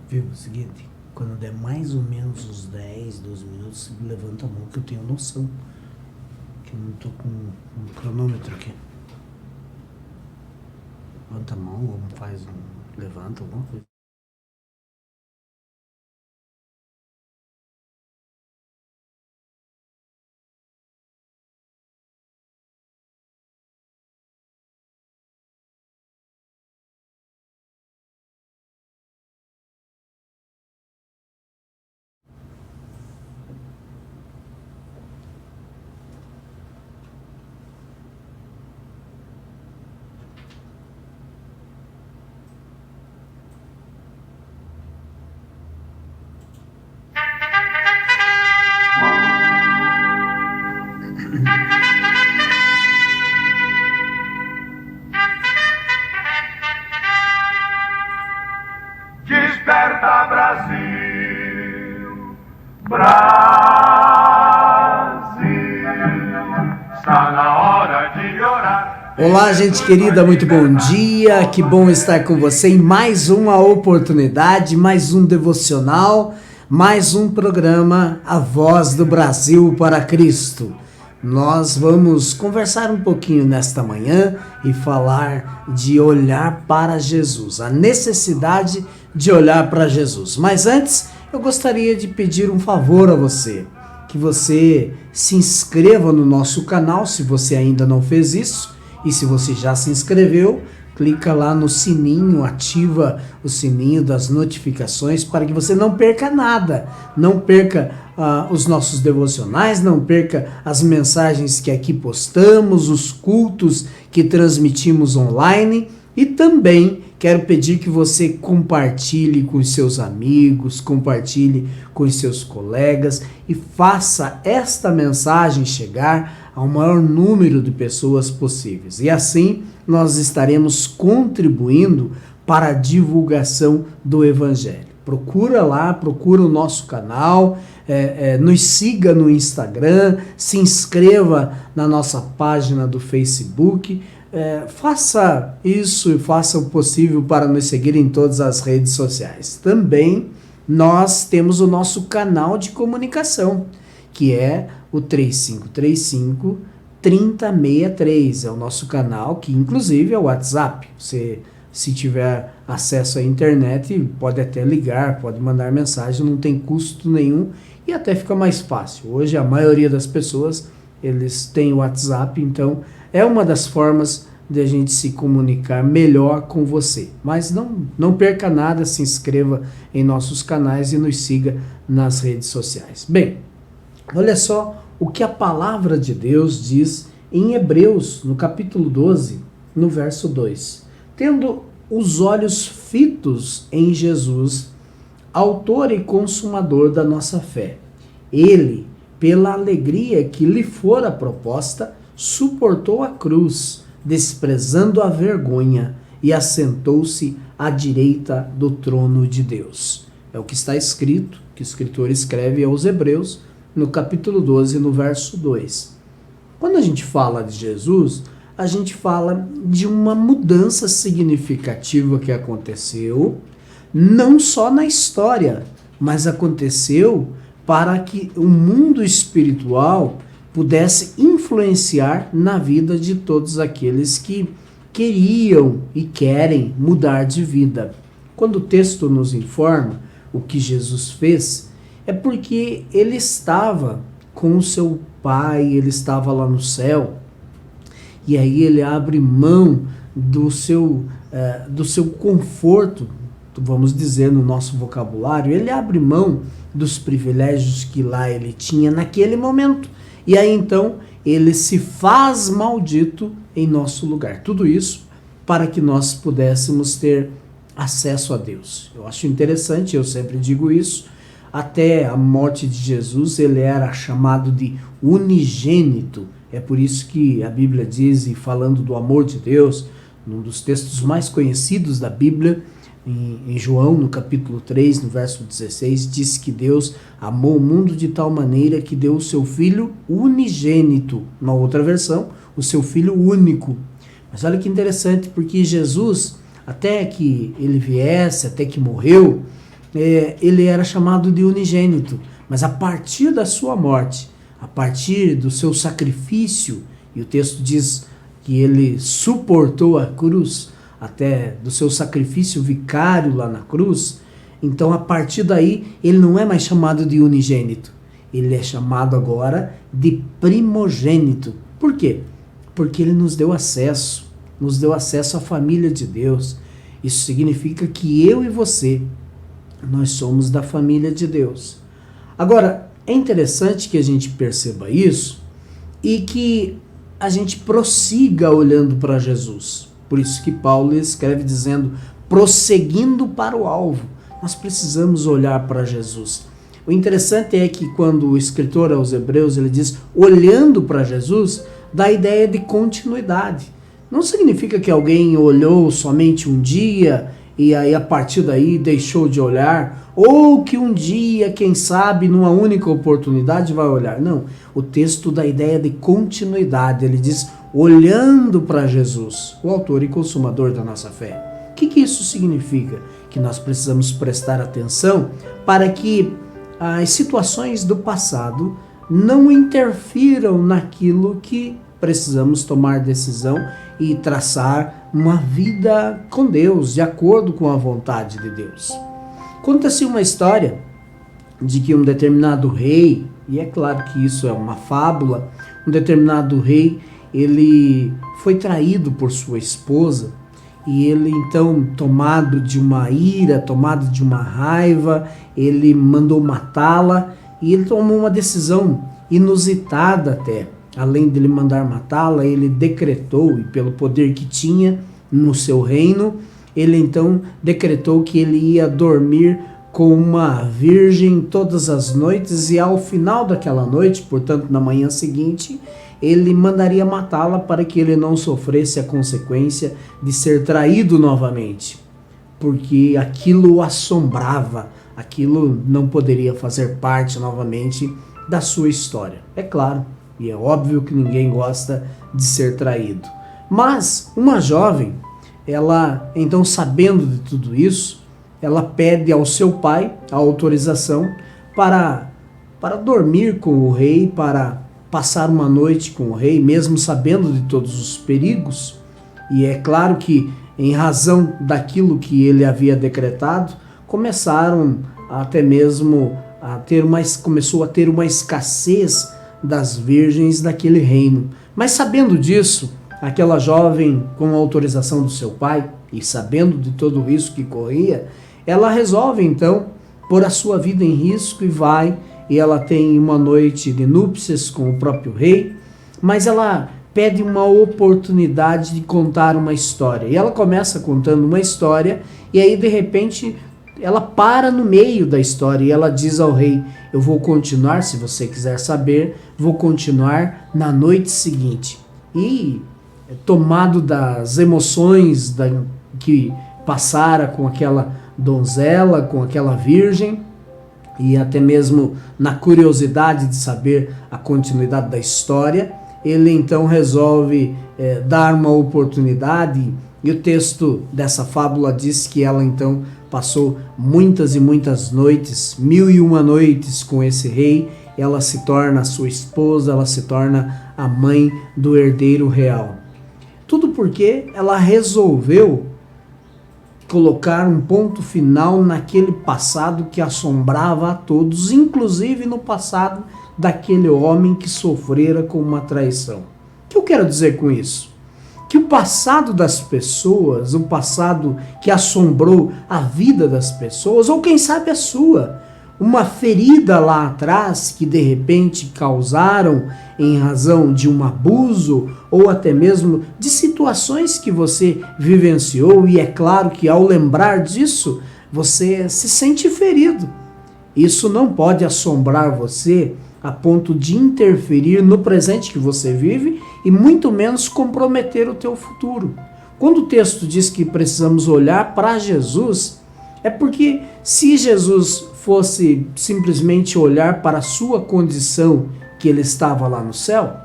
Viu? É o seguinte, quando der mais ou menos uns 10, 12 minutos, levanta a mão que eu tenho noção. Que eu não tô com um cronômetro aqui. Levanta a mão, ou faz um... levanta alguma coisa. Desperta, Brasil, Brasil, está na hora de orar. Olá, gente querida, muito bom dia, que bom estar com você em mais uma oportunidade, mais um devocional, mais um programa A Voz do Brasil para Cristo. Nós vamos conversar um pouquinho nesta manhã e falar de olhar para Jesus, a necessidade de olhar para Jesus. Mas antes, eu gostaria de pedir um favor a você, que você se inscreva no nosso canal, se você ainda não fez isso, e se você já se inscreveu, clica lá no sininho, ativa o sininho das notificações para que você não perca nada, não perca os nossos devocionais, não perca as mensagens que aqui postamos, os cultos que transmitimos online, e também quero pedir que você compartilhe com os seus amigos, compartilhe com os seus colegas e faça esta mensagem chegar ao maior número de pessoas possíveis. E assim nós estaremos contribuindo para a divulgação do Evangelho. Procura lá, procura o nosso canal, nos siga no Instagram, se inscreva na nossa página do Facebook, faça isso e faça o possível para nos seguir em todas as redes sociais. Também nós temos o nosso canal de comunicação, que é o 3535-3063. É o nosso canal, que inclusive é o WhatsApp. Você, se tiver acesso à internet, pode até ligar, pode mandar mensagem, não tem custo nenhum e até fica mais fácil. Hoje a maioria das pessoas, eles têm o WhatsApp, então é uma das formas de a gente se comunicar melhor com você. Mas não perca nada, se inscreva em nossos canais e nos siga nas redes sociais. Bem, olha só o que a palavra de Deus diz em Hebreus, no capítulo 12, no verso 2. Tendo os olhos fitos em Jesus, autor e consumador da nossa fé. Ele, pela alegria que lhe fora proposta, suportou a cruz, desprezando a vergonha, e assentou-se à direita do trono de Deus. É o que está escrito, que o escritor escreve aos Hebreus, no capítulo 12, no verso 2. Quando a gente fala de Jesus, a gente fala de uma mudança significativa que aconteceu, não só na história, mas aconteceu para que o mundo espiritual pudesse influenciar na vida de todos aqueles que queriam e querem mudar de vida. Quando o texto nos informa o que Jesus fez, é porque ele estava com o seu Pai, ele estava lá no céu, e aí ele abre mão do seu conforto, vamos dizer no nosso vocabulário, ele abre mão dos privilégios que lá ele tinha naquele momento, e aí então ele se faz maldito em nosso lugar. Tudo isso para que nós pudéssemos ter acesso a Deus. Eu acho interessante, eu sempre digo isso, até a morte de Jesus ele era chamado de unigênito. É por isso que a Bíblia diz, e falando do amor de Deus, num dos textos mais conhecidos da Bíblia, em João, no capítulo 3, no verso 16, diz que Deus amou o mundo de tal maneira que deu o seu Filho unigênito. Uma outra versão, o seu Filho único. Mas olha que interessante, porque Jesus, até que ele viesse, até que morreu, ele era chamado de unigênito, mas a partir da sua morte, a partir do seu sacrifício, e o texto diz que ele suportou a cruz, até do seu sacrifício vicário lá na cruz, então a partir daí ele não é mais chamado de unigênito, ele é chamado agora de primogênito. Por quê? Porque ele nos deu acesso à família de Deus. Isso significa que eu e você, nós somos da família de Deus. Agora, é interessante que a gente perceba isso e que a gente prossiga olhando para Jesus. Por isso que Paulo escreve dizendo, prosseguindo para o alvo. Nós precisamos olhar para Jesus. O interessante é que quando o escritor aos Hebreus ele diz olhando para Jesus, dá a ideia de continuidade. Não significa que alguém olhou somente um dia e aí a partir daí deixou de olhar, ou que um dia, quem sabe, numa única oportunidade vai olhar. Não, o texto dá a ideia de continuidade. Ele diz olhando para Jesus, o autor e consumador da nossa fé. O que isso significa? Que nós precisamos prestar atenção para que as situações do passado não interfiram naquilo que precisamos tomar decisão e traçar uma vida com Deus, de acordo com a vontade de Deus. Conta-se uma história de que um determinado rei, e é claro que isso é uma fábula, um determinado rei, ele foi traído por sua esposa, e ele então, tomado de uma ira, tomado de uma raiva, ele mandou matá-la, e ele tomou uma decisão inusitada até. Além de ele mandar matá-la, ele decretou, e pelo poder que tinha no seu reino, ele então decretou que ele ia dormir com uma virgem todas as noites, e ao final daquela noite, portanto na manhã seguinte, ele mandaria matá-la para que ele não sofresse a consequência de ser traído novamente, porque aquilo o assombrava, aquilo não poderia fazer parte novamente da sua história. É claro, e é óbvio que ninguém gosta de ser traído. Mas uma jovem, ela então, sabendo de tudo isso, ela pede ao seu pai a autorização para dormir com o rei, para passar uma noite com o rei, mesmo sabendo de todos os perigos. E é claro que, em razão daquilo que ele havia decretado, começaram até mesmo começou a ter uma escassez das virgens daquele reino. Mas sabendo disso, aquela jovem, com a autorização do seu pai e sabendo de todo o risco que corria, ela resolve então pôr a sua vida em risco e ela tem uma noite de núpcias com o próprio rei, mas ela pede uma oportunidade de contar uma história. E ela começa contando uma história e aí de repente ela para no meio da história e ela diz ao rei, eu vou continuar, se você quiser saber, vou continuar na noite seguinte. E tomado das emoções que passara com aquela donzela, com aquela virgem, e até mesmo na curiosidade de saber a continuidade da história, ele então resolve dar uma oportunidade, e o texto dessa fábula diz que ela então passou muitas e muitas noites, 1001 noites com esse rei. Ela se torna sua esposa, ela se torna a mãe do herdeiro real. Tudo porque ela resolveu colocar um ponto final naquele passado que assombrava a todos, inclusive no passado daquele homem que sofrera com uma traição. O que eu quero dizer com isso? Que o passado das pessoas, o passado que assombrou a vida das pessoas, ou quem sabe a sua, uma ferida lá atrás que de repente causaram em razão de um abuso ou até mesmo de situações que você vivenciou, e é claro que ao lembrar disso você se sente ferido. Isso não pode assombrar você a ponto de interferir no presente que você vive e muito menos comprometer o teu futuro. Quando o texto diz que precisamos olhar para Jesus, é porque se Jesus fosse simplesmente olhar para a sua condição, que ele estava lá no céu,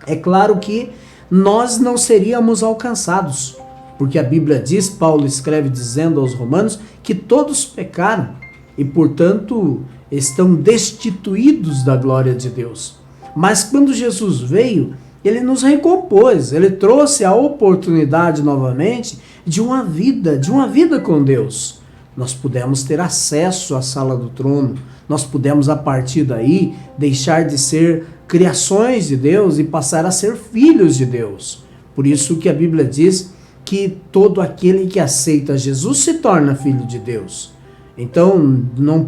é claro que nós não seríamos alcançados, porque a Bíblia diz, Paulo escreve dizendo aos Romanos, que todos pecaram e, portanto, estão destituídos da glória de Deus. Mas quando Jesus veio, ele nos recompôs, ele trouxe a oportunidade novamente de uma vida com Deus. Nós pudemos ter acesso à sala do trono, nós pudemos a partir daí deixar de ser criações de Deus e passar a ser filhos de Deus. Por isso que a Bíblia diz que todo aquele que aceita Jesus se torna filho de Deus. Então não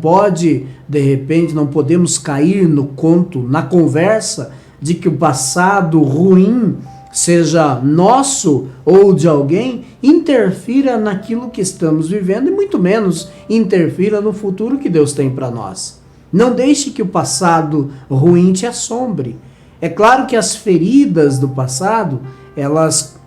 podemos cair no conto, na conversa de que o passado ruim, seja nosso ou de alguém, interfira naquilo que estamos vivendo e muito menos interfira no futuro que Deus tem para nós. Não deixe que o passado ruim te assombre. É claro que as feridas do passado, elas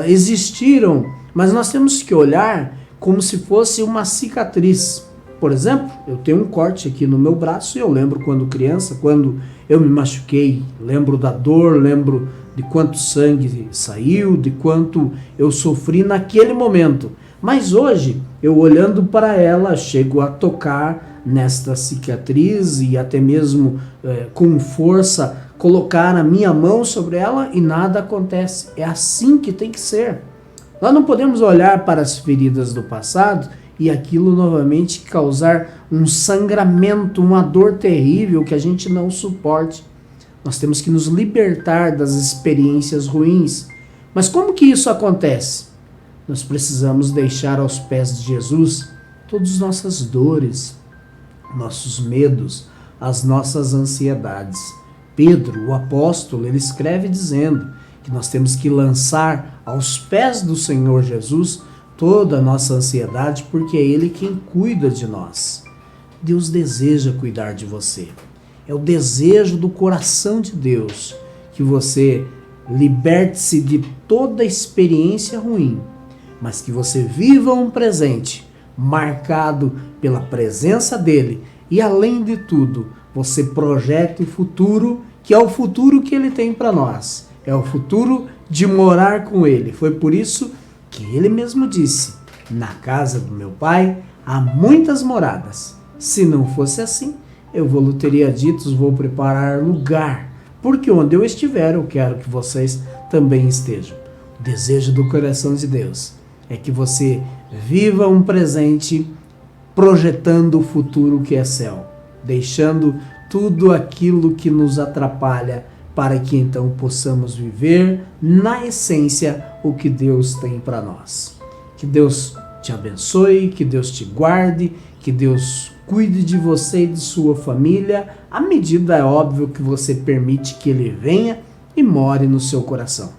existiram, mas nós temos que olhar como se fosse uma cicatriz. Por exemplo, eu tenho um corte aqui no meu braço e eu lembro quando criança, quando eu me machuquei, lembro da dor, lembro de quanto sangue saiu, de quanto eu sofri naquele momento. Mas hoje, eu olhando para ela, chego a tocar nesta cicatriz e até mesmo com força colocar a minha mão sobre ela e nada acontece. É assim que tem que ser. Nós não podemos olhar para as feridas do passado e aquilo novamente causar um sangramento, uma dor terrível que a gente não suporte. Nós temos que nos libertar das experiências ruins. Mas como que isso acontece? Nós precisamos deixar aos pés de Jesus todas as nossas dores, nossos medos, as nossas ansiedades. Pedro, o apóstolo, ele escreve dizendo que nós temos que lançar aos pés do Senhor Jesus toda a nossa ansiedade, porque é Ele quem cuida de nós. Deus deseja cuidar de você. É o desejo do coração de Deus que você liberte-se de toda experiência ruim, mas que você viva um presente marcado pela presença dEle e, além de tudo, você projete o futuro, que é o futuro que Ele tem para nós. É o futuro de morar com Ele. Foi por isso que Ele mesmo disse: na casa do meu Pai há muitas moradas. Se não fosse assim, eu teria dito: vou preparar lugar, porque onde eu estiver, eu quero que vocês também estejam. O desejo do coração de Deus é que você viva um presente projetando o futuro que é céu, deixando tudo aquilo que nos atrapalha para que então possamos viver na essência o que Deus tem para nós. Que Deus te abençoe, que Deus te guarde, que Deus cuide de você e de sua família, à medida, é óbvio, que você permite que Ele venha e more no seu coração.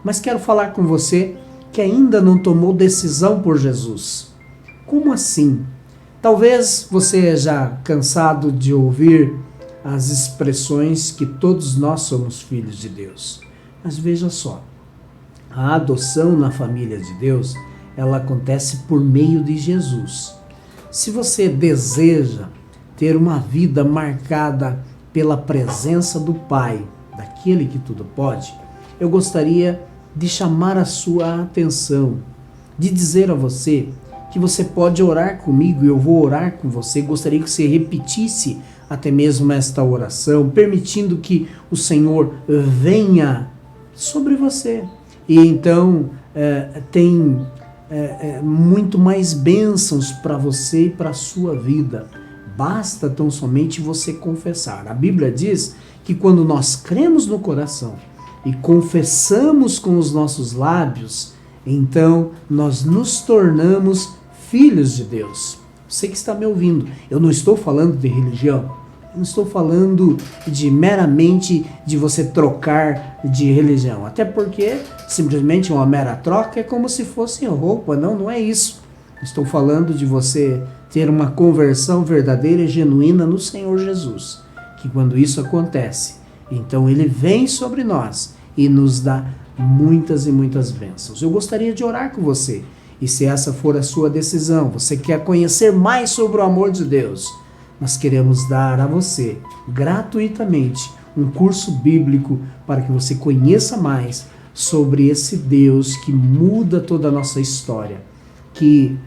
Mas quero falar com você que ainda não tomou decisão por Jesus. Como assim? Talvez você já cansado de ouvir as expressões que todos nós somos filhos de Deus. Mas veja só, a adoção na família de Deus, ela acontece por meio de Jesus. Se você deseja ter uma vida marcada pela presença do Pai, daquele que tudo pode, eu gostaria de chamar a sua atenção, de dizer a você que você pode orar comigo e eu vou orar com você. Gostaria que você repetisse até mesmo esta oração, permitindo que o Senhor venha sobre você. E então tem muito mais bênçãos para você e para a sua vida. Basta tão somente você confessar. A Bíblia diz que quando nós cremos no coração e confessamos com os nossos lábios, então nós nos tornamos filhos de Deus. Você que está me ouvindo, eu não estou falando de religião, eu não estou falando meramente de você trocar de religião, até porque simplesmente uma mera troca é como se fosse roupa. Não é isso. Estou falando de você ter uma conversão verdadeira e genuína no Senhor Jesus, que quando isso acontece, então Ele vem sobre nós e nos dá muitas e muitas bênçãos. Eu gostaria de orar com você. E se essa for a sua decisão, você quer conhecer mais sobre o amor de Deus, nós queremos dar a você, gratuitamente, um curso bíblico para que você conheça mais sobre esse Deus que muda toda a nossa história, que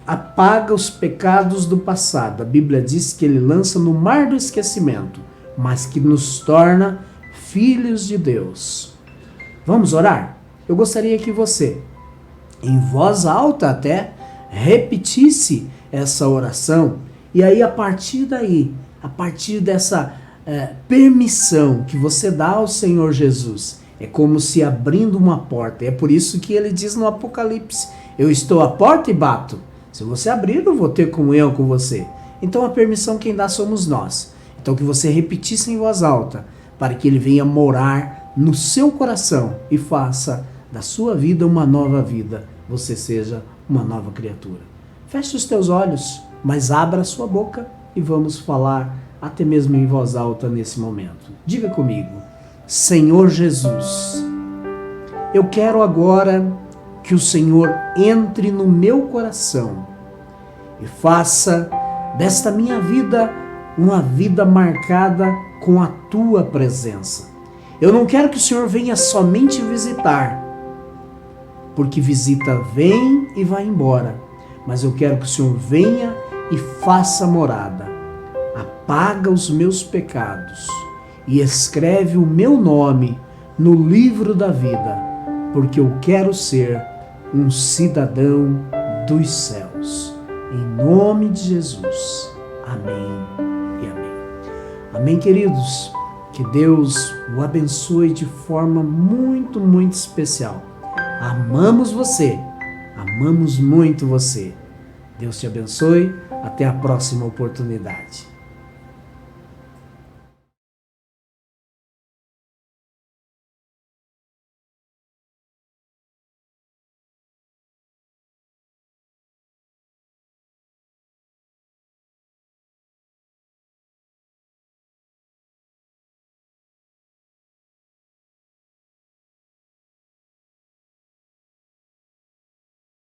apaga os pecados do passado. A Bíblia diz que ele lança no mar do esquecimento, mas que nos torna filhos de Deus. Vamos orar? Eu gostaria que você, em voz alta até, repetisse essa oração, e aí a partir daí, a partir dessa permissão que você dá ao Senhor Jesus, é como se abrindo uma porta. É por isso que ele diz no Apocalipse: eu estou à porta e bato. Se você abrir, eu vou ter comunhão com você. Então a permissão quem dá somos nós. Então que você repetisse em voz alta, para que ele venha morar no seu coração e faça da sua vida uma nova vida. Você seja uma nova criatura. Feche os teus olhos, mas abra a sua boca e vamos falar até mesmo em voz alta nesse momento. Diga comigo: Senhor Jesus, eu quero agora que o Senhor entre no meu coração e faça desta minha vida uma vida marcada com a tua presença. Eu não quero que o Senhor venha somente visitar, porque visita vem e vai embora, mas eu quero que o Senhor venha e faça morada. Apaga os meus pecados e escreve o meu nome no livro da vida, porque eu quero ser um cidadão dos céus. Em nome de Jesus. Amém e amém. Amém, queridos. Que Deus o abençoe de forma muito, muito especial. Amamos você. Amamos muito você. Deus te abençoe. Até a próxima oportunidade.